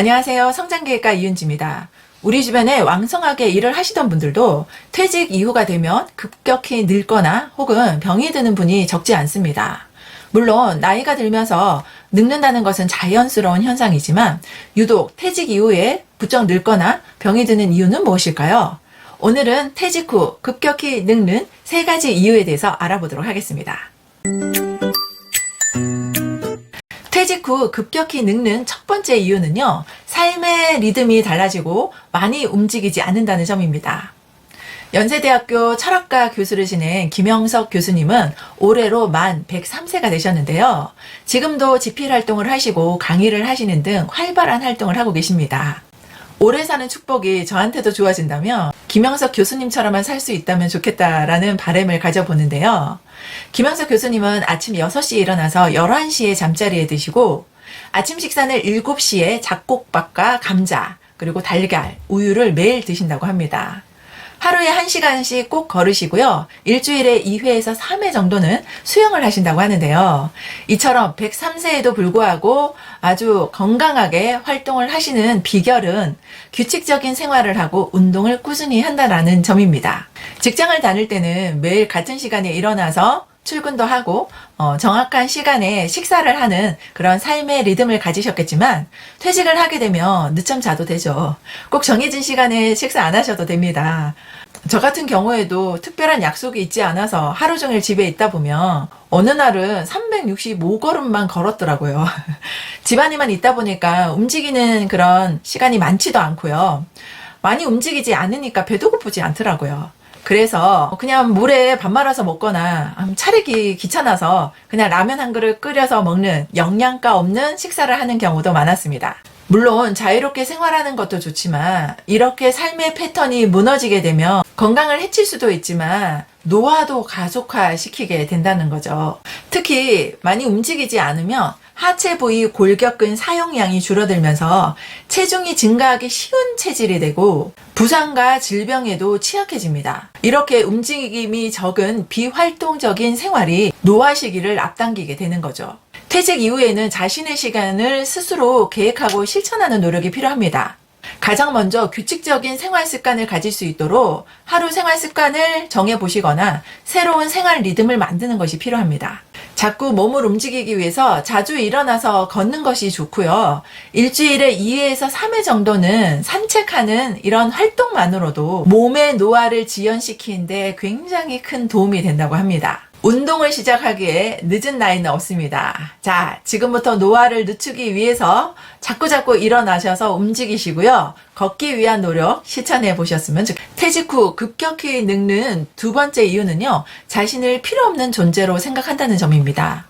안녕하세요. 성장기획가 이은지입니다. 우리 주변에 왕성하게 일을 하시던 분들도 퇴직 이후가 되면 급격히 늙거나 혹은 병이 드는 분이 적지 않습니다. 물론 나이가 들면서 늙는다는 것은 자연스러운 현상이지만 유독 퇴직 이후에 부쩍 늙거나 병이 드는 이유는 무엇일까요? 오늘은 퇴직 후 급격히 늙는 3가지 이유에 대해서 알아보도록 하겠습니다. 퇴직 후 급격히 늙는 첫 번째 이유는요, 삶의 리듬이 달라지고 많이 움직이지 않는다는 점입니다. 연세대학교 철학과 교수를 지낸 김영석 교수님은 올해로 만 103세가 되셨는데요. 지금도 집필 활동을 하시고 강의를 하시는 등 활발한 활동을 하고 계십니다. 오래 사는 축복이 저한테도 주어진다면 김영석 교수님처럼만 살 수 있다면 좋겠다라는 바람을 가져보는데요. 김영석 교수님은 아침 6시에 일어나서 11시에 잠자리에 드시고 아침 식사는 7시에 잡곡밥과 감자, 그리고 달걀, 우유를 매일 드신다고 합니다. 하루에 1시간씩 꼭 걸으시고요. 일주일에 2회에서 3회 정도는 수영을 하신다고 하는데요. 이처럼 103세에도 불구하고 아주 건강하게 활동을 하시는 비결은 규칙적인 생활을 하고 운동을 꾸준히 한다는 점입니다. 직장을 다닐 때는 매일 같은 시간에 일어나서 출근도 하고 정확한 시간에 식사를 하는 그런 삶의 리듬을 가지셨겠지만 퇴직을 하게 되면 늦잠 자도 되죠. 꼭 정해진 시간에 식사 안 하셔도 됩니다. 저 같은 경우에도 특별한 약속이 있지 않아서 하루 종일 집에 있다 보면 어느 날은 365걸음만 걸었더라고요. 집안에만 있다 보니까 움직이는 그런 시간이 많지도 않고요. 많이 움직이지 않으니까 배도 고프지 않더라고요. 그래서 그냥 물에 밥 말아서 먹거나 차리기 귀찮아서 그냥 라면 한 그릇 끓여서 먹는 영양가 없는 식사를 하는 경우도 많았습니다. 물론 자유롭게 생활하는 것도 좋지만 이렇게 삶의 패턴이 무너지게 되면 건강을 해칠 수도 있지만 노화도 가속화시키게 된다는 거죠. 특히 많이 움직이지 않으면 하체 부위 골격근 사용량이 줄어들면서 체중이 증가하기 쉬운 체질이 되고 부상과 질병에도 취약해집니다. 이렇게 움직임이 적은 비활동적인 생활이 노화 시기를 앞당기게 되는 거죠. 퇴직 이후에는 자신의 시간을 스스로 계획하고 실천하는 노력이 필요합니다. 가장 먼저 규칙적인 생활 습관을 가질 수 있도록 하루 생활 습관을 정해보시거나 새로운 생활 리듬을 만드는 것이 필요합니다. 자꾸 몸을 움직이기 위해서 자주 일어나서 걷는 것이 좋고요. 일주일에 2회에서 3회 정도는 산책하는 이런 활동만으로도 몸의 노화를 지연시키는데 굉장히 큰 도움이 된다고 합니다. 운동을 시작하기에 늦은 나이는 없습니다. 자, 지금부터 노화를 늦추기 위해서 자꾸자꾸 일어나셔서 움직이시고요. 걷기 위한 노력 실천해 보셨으면 좋겠습니다. 퇴직 후 급격히 늙는 두 번째 이유는요, 자신을 필요 없는 존재로 생각한다는 점입니다.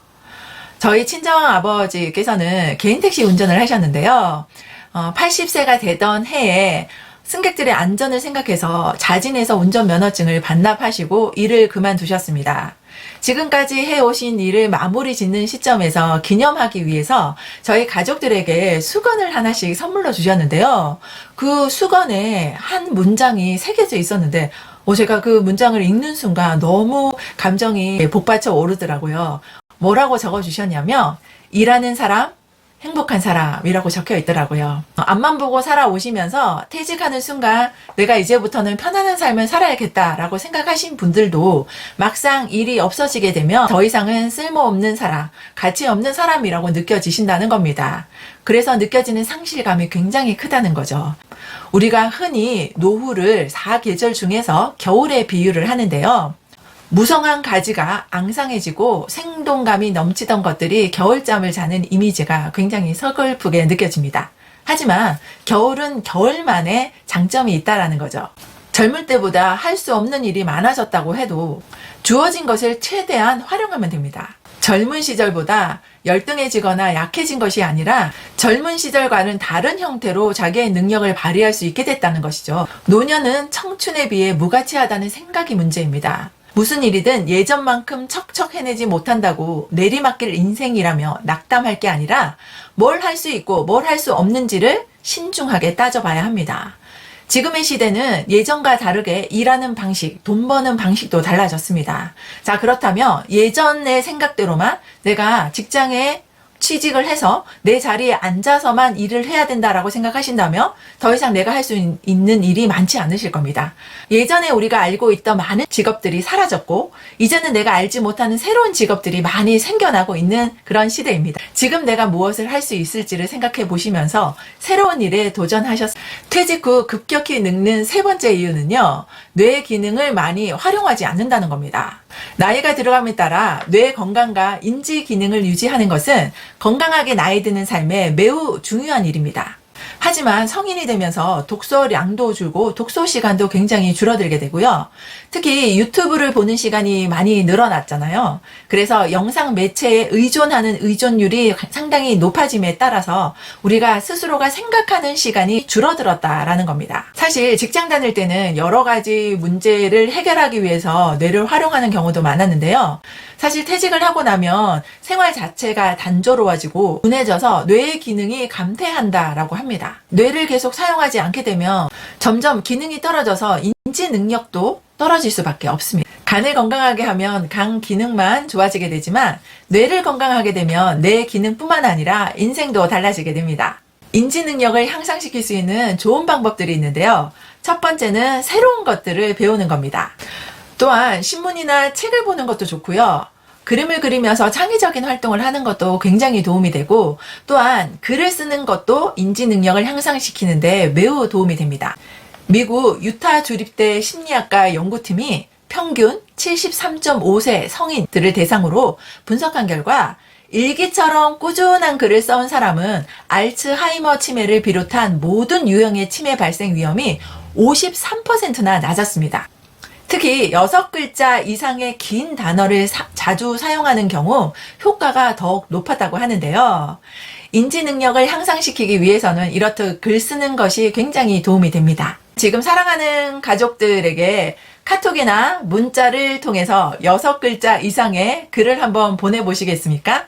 저희 친정 아버지께서는 개인 택시 운전을 하셨는데요. 80세가 되던 해에 승객들의 안전을 생각해서 자진해서 운전면허증을 반납하시고 일을 그만두셨습니다. 지금까지 해오신 일을 마무리 짓는 시점에서 기념하기 위해서 저희 가족들에게 수건을 하나씩 선물로 주셨는데요. 그 수건에 한 문장이 새겨져 있었는데 제가 그 문장을 읽는 순간 너무 감정이 복받쳐 오르더라고요. 뭐라고 적어주셨냐면 일하는 사람, 행복한 사람이라고 적혀 있더라고요. 앞만 보고 살아오시면서 퇴직하는 순간 내가 이제부터는 편안한 삶을 살아야겠다라고 생각하신 분들도 막상 일이 없어지게 되면 더 이상은 쓸모없는 사람, 가치 없는 사람이라고 느껴지신다는 겁니다. 그래서 느껴지는 상실감이 굉장히 크다는 거죠. 우리가 흔히 노후를 4계절 중에서 겨울에 비유를 하는데요. 무성한 가지가 앙상해지고 생동감이 넘치던 것들이 겨울잠을 자는 이미지가 굉장히 서글프게 느껴집니다. 하지만 겨울은 겨울만의 장점이 있다라는 거죠. 젊을 때보다 할 수 없는 일이 많아졌다고 해도 주어진 것을 최대한 활용하면 됩니다. 젊은 시절보다 열등해지거나 약해진 것이 아니라 젊은 시절과는 다른 형태로 자기의 능력을 발휘할 수 있게 됐다는 것이죠. 노년은 청춘에 비해 무가치하다는 생각이 문제입니다. 무슨 일이든 예전만큼 척척 해내지 못한다고 내리막길 인생이라며 낙담할 게 아니라 뭘 할 수 있고 뭘 할 수 없는지를 신중하게 따져봐야 합니다. 지금의 시대는 예전과 다르게 일하는 방식, 돈 버는 방식도 달라졌습니다. 자, 그렇다면 예전의 생각대로만 내가 직장에 취직을 해서 내 자리에 앉아서만 일을 해야 된다라고 생각하신다면 더 이상 내가 할 수 있는 일이 많지 않으실 겁니다. 예전에 우리가 알고 있던 많은 직업들이 사라졌고 이제는 내가 알지 못하는 새로운 직업들이 많이 생겨나고 있는 그런 시대입니다. 지금 내가 무엇을 할 수 있을지를 생각해 보시면서 새로운 일에 도전하셨습니다. 퇴직 후 급격히 늙는 세 번째 이유는요. 뇌 기능을 많이 활용하지 않는다는 겁니다. 나이가 들어감에 따라 뇌 건강과 인지 기능을 유지하는 것은 건강하게 나이 드는 삶에 매우 중요한 일입니다. 하지만 성인이 되면서 독서량도 줄고 독서 시간도 굉장히 줄어들게 되고요. 특히 유튜브를 보는 시간이 많이 늘어났잖아요. 그래서 영상 매체에 의존하는 의존율이 상당히 높아짐에 따라서 우리가 스스로가 생각하는 시간이 줄어들었다라는 겁니다. 사실 직장 다닐 때는 여러 가지 문제를 해결하기 위해서 뇌를 활용하는 경우도 많았는데요. 사실 퇴직을 하고 나면 생활 자체가 단조로워지고 둔해져서 뇌의 기능이 감퇴한다라고 합니다. 뇌를 계속 사용하지 않게 되면 점점 기능이 떨어져서 인지 능력도 떨어질 수밖에 없습니다. 간을 건강하게 하면 간 기능만 좋아지게 되지만 뇌를 건강하게 되면 뇌 기능뿐만 아니라 인생도 달라지게 됩니다. 인지 능력을 향상시킬 수 있는 좋은 방법들이 있는데요. 첫 번째는 새로운 것들을 배우는 겁니다. 또한 신문이나 책을 보는 것도 좋고요. 그림을 그리면서 창의적인 활동을 하는 것도 굉장히 도움이 되고 또한 글을 쓰는 것도 인지 능력을 향상시키는데 매우 도움이 됩니다. 미국 유타 주립대 심리학과 연구팀이 평균 73.5세 성인들을 대상으로 분석한 결과 일기처럼 꾸준한 글을 써온 사람은 알츠하이머 치매를 비롯한 모든 유형의 치매 발생 위험이 53%나 낮았습니다. 특히 6글자 이상의 긴 단어를 자주 사용하는 경우 효과가 더욱 높았다고 하는데요. 인지 능력을 향상시키기 위해서는 이렇듯 글 쓰는 것이 굉장히 도움이 됩니다. 지금 사랑하는 가족들에게 카톡이나 문자를 통해서 6글자 이상의 글을 한번 보내보시겠습니까?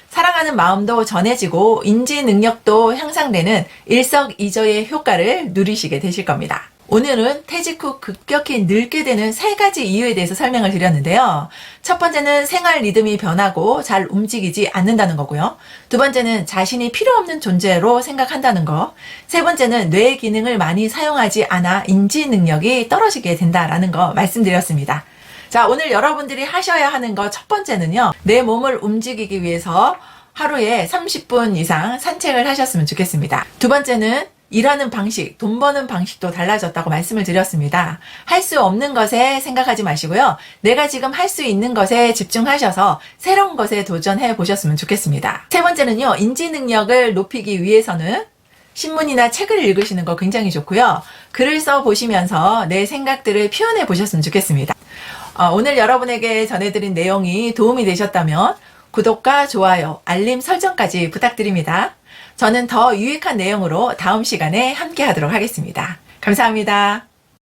사랑하는 마음도 전해지고 인지 능력도 향상되는 일석이조의 효과를 누리시게 되실 겁니다. 오늘은 퇴직 후 급격히 늙게 되는 3가지 이유에 대해서 설명을 드렸는데요. 첫 번째는 생활 리듬이 변하고 잘 움직이지 않는다는 거고요. 두 번째는 자신이 필요 없는 존재로 생각한다는 거. 세 번째는 뇌 기능을 많이 사용하지 않아 인지 능력이 떨어지게 된다라는 거 말씀드렸습니다. 자, 오늘 여러분들이 하셔야 하는 거 첫 번째는요. 내 몸을 움직이기 위해서 하루에 30분 이상 산책을 하셨으면 좋겠습니다. 두 번째는 일하는 방식, 돈 버는 방식도 달라졌다고 말씀을 드렸습니다. 할 수 없는 것에 생각하지 마시고요. 내가 지금 할 수 있는 것에 집중하셔서 새로운 것에 도전해 보셨으면 좋겠습니다. 세 번째는요. 인지 능력을 높이기 위해서는 신문이나 책을 읽으시는 거 굉장히 좋고요. 글을 써 보시면서 내 생각들을 표현해 보셨으면 좋겠습니다. 오늘 여러분에게 전해드린 내용이 도움이 되셨다면 구독과 좋아요, 알림 설정까지 부탁드립니다. 저는 더 유익한 내용으로 다음 시간에 함께 하도록 하겠습니다. 감사합니다.